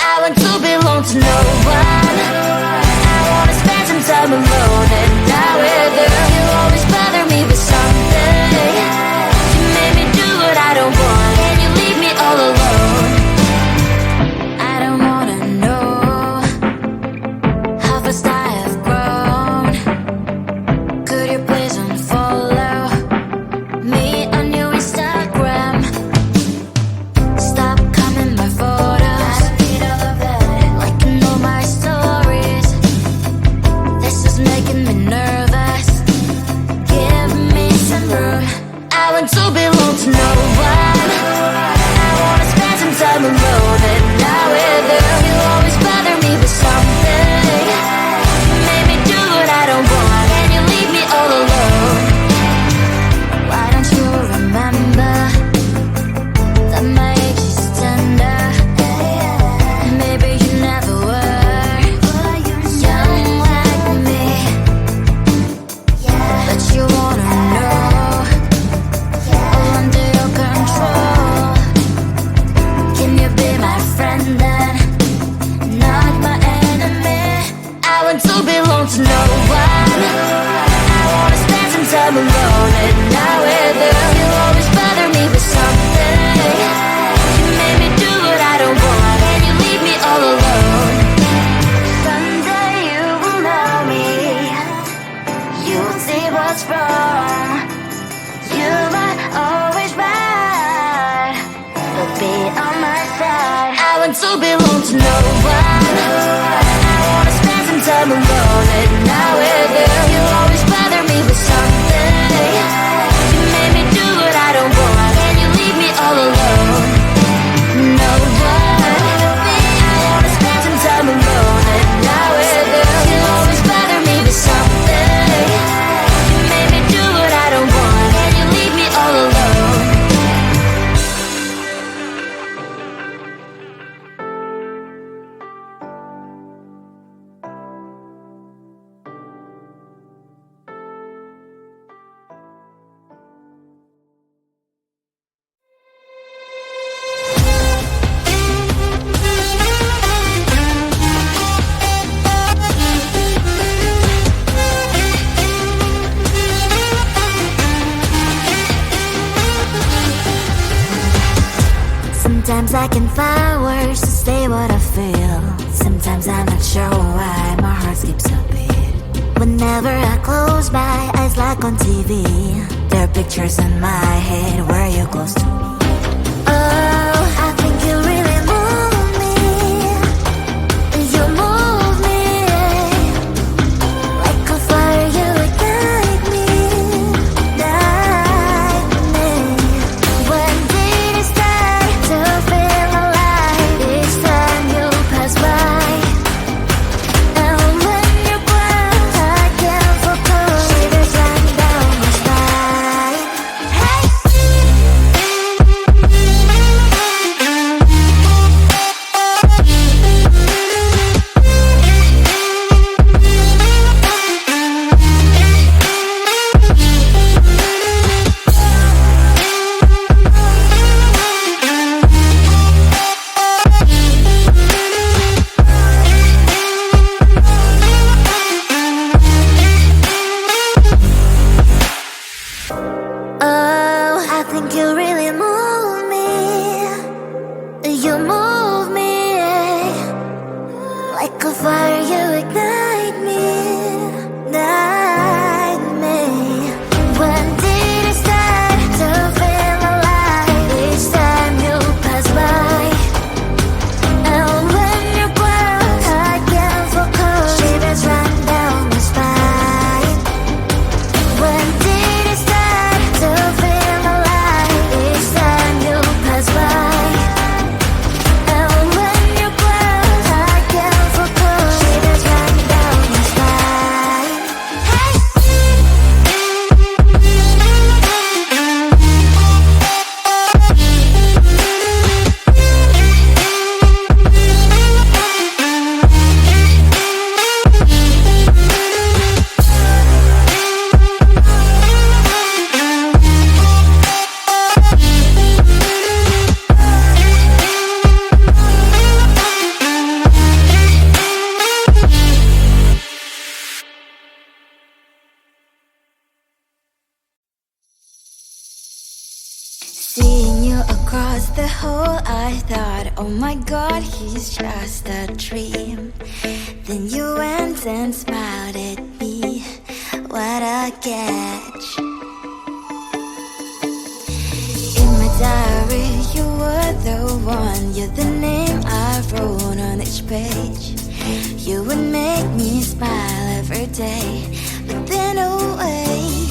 I want to belong to no one. I wanna spend some time alone and die with her. You always bother me with something. You made me do what I don't want, and you leave me all alone. I don't wanna know how fast I have grown. Could you please unfollow me on your Instagram? Stop coming my photos. I read all of that, liking all my stories. This is making me nervous. Give me some room. I want to belong to no one. I wanna spend some time alone and die with her. You always bother me with something. You made me do what I don't want, and you leave me all alone. Why don't you remember that my age is tender? Maybe you never were young like me, but you wanna know all under your control. Can you be my friend then, not my enemy? I want to belong to no one. I wanna spend some time alone and die with her. You always bother me with something. You made me do what I don't want, and you leave me all alone. Someday you will know me. You'll see what's wrong. You might always right, but be on my side. I want to belong to no one. I wanna spend some time alone and die with her. You always bother me with something. You made me do what I don't want, and you leave me all alone. No one. I wanna spend some time alone and die with her. You always bother me with something. You made me do what I don't want, and you leave me all alone. Sometimes I can find words to say what I feel. Sometimes I'm not sure why my heart skips a beat. Whenever I close my eyes like on TV, there are pictures in my head where you're close to me. Oh, I think you really move me. You move me like a fire, you ignite me, ignite me. When did it start to feel alive? Each time you pass by, and when you glance, I can't focus. Shivers running down my spine. Hey. Oh my God, he's just a dream. Then you went and smiled at me. What a catch. In my diary, you were the one. You're the name I wrote on each page. You would make me smile every day. But then, oh wait,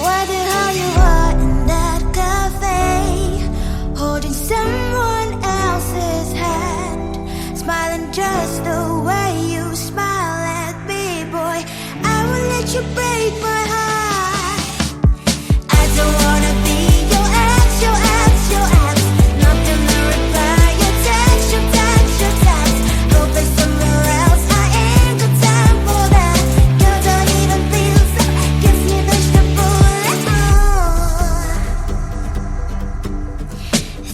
what the hell you are in that cafe, holding someone else's hand, smiling just the way you smile at me, boy. I will let you break my heart. I don't wanna be your ex, your ex, your ex. Not gonna reply your text, your text, your text. Go play somewhere else, I ain't got time for that. Girl, don't even feel so, gives me vegetable.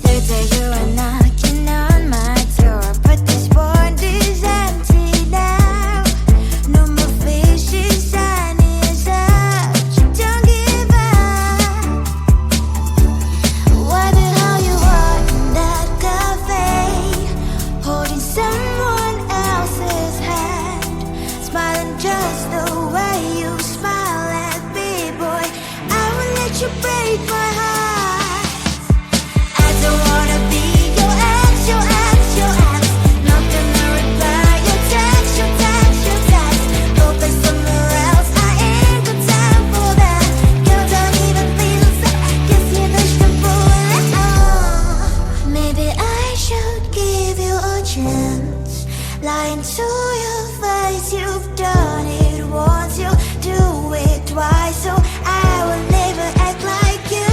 Third day you are knocking on my door, but this board is empty now. No more fishes, sun is up. You don't give up. What the hell you are in that cafe, holding someone else's hand, smiling just the way you smile at me, boy. I will let you break my heart. I don't wanna be your ex, your ex, your ex. Not gonna reply your text, your text, your text. Go play somewhere else, I ain't got time for that. Girl, don't even feel so, gives me vegetable. Maybe I should give you a chance. Lying to your face, you've done it once, you do it twice, so I will never act like you.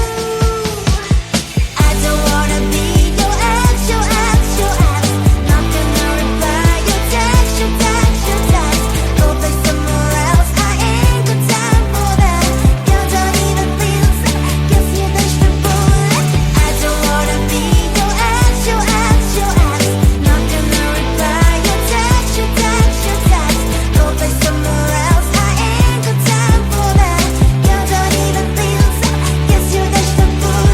I don't wanna be your ex, your ex, your ex. Not gonna reply your text, your text, your text. Go play somewhere else, I ain't got time for that. Girl, don't even feel so, gives me vegetable. I don't wanna be your ex, your ex, your ex. Not gonna reply your text, your text, your text. Go play somewhere else, I ain't got time for that. Girl, don't even feel so, gives you vegetable.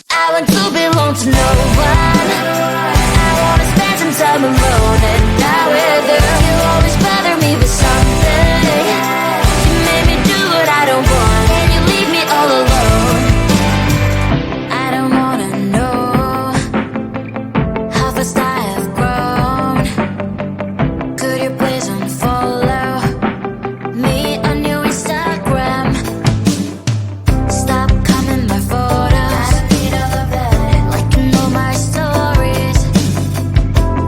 I want to belong to no one. I wanna spend some time alone and not with her. You always bother me with something. You made me do what I don't want, and you leave me all alone. I don't wanna know how fast I have grown. Could you please unfollow me on your Instagram? Stop coming my photos. I need all of that. Like you know my stories.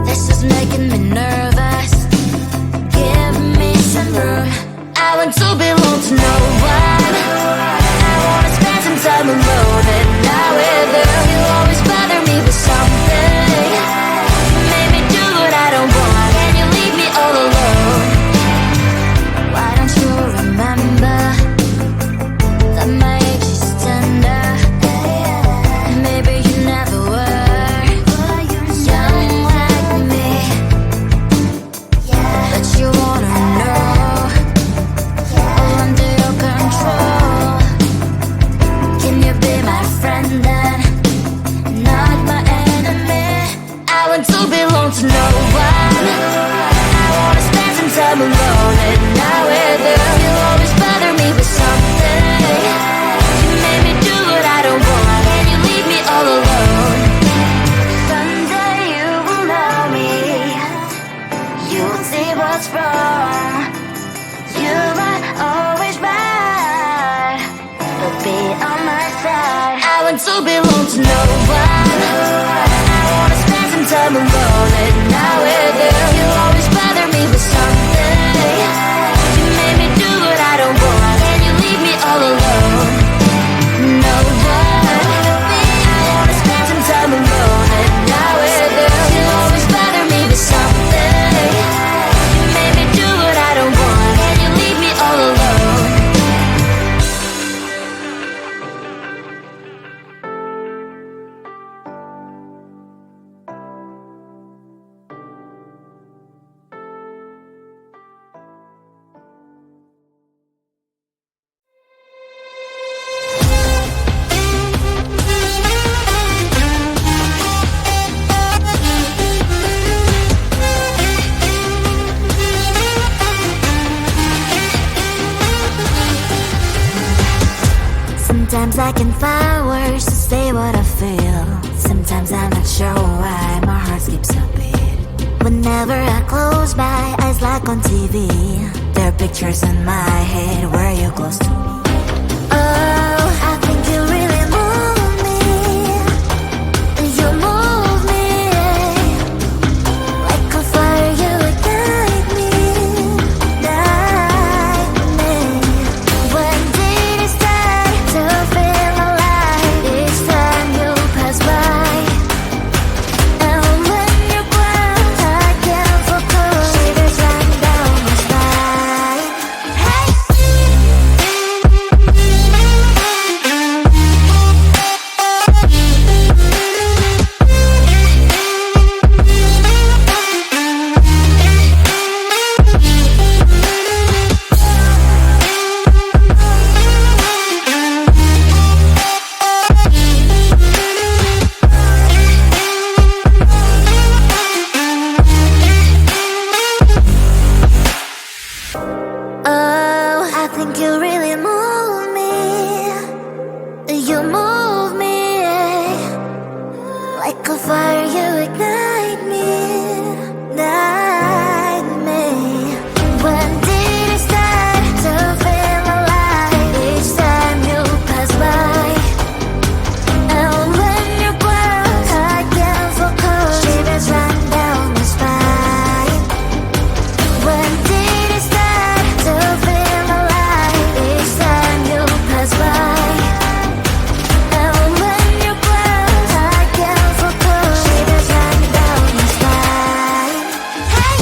This is making me nervous. Give me some room. I want to belong to no one. I wanna spend some time alone and not with her. You always bother me with something. You made me do what I don't want, and you leave me all alone. Why don't you remember that my age is tender? Maybe you never were young like me, but you wanna know all under your control. Can you be my friend then, not my enemy? I want to belong to no one. I wanna spend some time alone and not with her. You always bother me with something. You made me do what I don't want, and you leave me all alone. Someday you will know me. You will see what's wrong. You might always right, but be on my side. I want to belong to no one. I wanna spend some time alone and not with her. You always bother me with something. You made me do what I don't want, and you leave me all alone. No one. I wanna spend some time alone and not with her. You always bother me with something. You made me do what I don't want, and you leave me all alone. 'Cause I don't wanna be your ex, your ex, your ex. Not gonna reply your text, your text, your text. Go play somewhere else, I ain't got time for that. Girl, don't even feel so, gives me vegetable. I don't wanna be your ex, your ex, your ex. Not gonna reply your text, your text, your text. Go play somewhere else, I ain't got time for that. Girl, don't even feel so, gives me vegetable. I can find words to say what I feel. Sometimes I'm not sure why my heart skips a beat. Whenever I close my eyes like on TV, there are pictures in my head where you're close to me. Oh, I think you really move me. You move me like a fire, you ignite me, ignite me. When did it start to feel alive? Each time you pass by, and when you ground, I can't focus. Shivers run down my spine. Hey. Oh, I think you really move me. You move me like a fire, you ignite me, ignite me. When did it start to feel alive? Each time you pass by, and when you ground, I can't focus. Shivers run down my spine. When did it start to feel alive? Each time you pass by, and when you ground, I can't focus. Shivers run down my spine. Hey.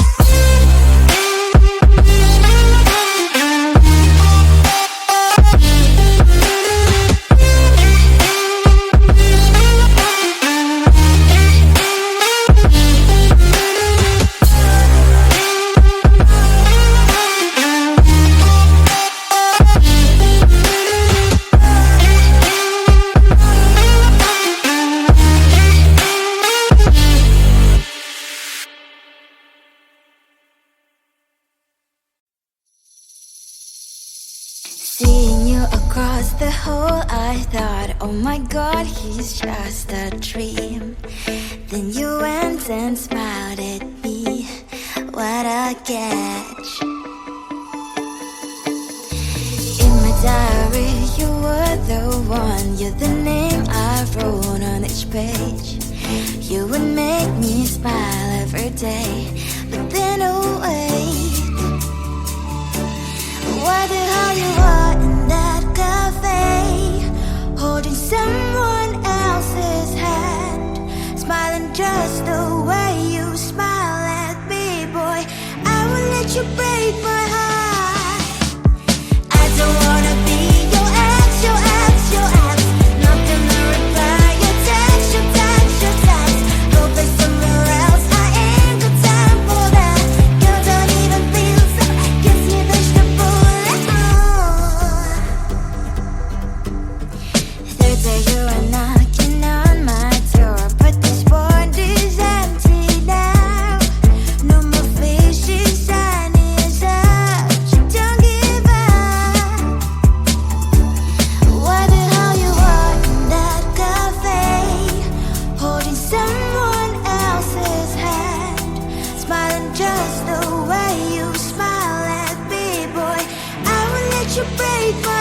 Seeing you across the hall, I thought, oh my god, he's just a dream. Then you went and smiled at me. What a catch. In my diary, you were the one. You're the name I wrote on each page. You would make me smile every day. But then, oh wait, why the hell you are in that cafe, holding someone else's hand, smiling just the way you smile at me, boy? I will let you break my heart. I don't wanna be your ex, your ex, your ex. Not gonna reply your text, your text, your text. Go play somewhere else, I ain't got time for that. You don't even feel so, kiss me vegetable. Third day you are knocking on my door, but this board is empty now. No more fishes, shiny as up. You don't give up. Why the hell you are in that cafe, holding someone else's hand, smiling just the way you smile at me, boy? I will let you break my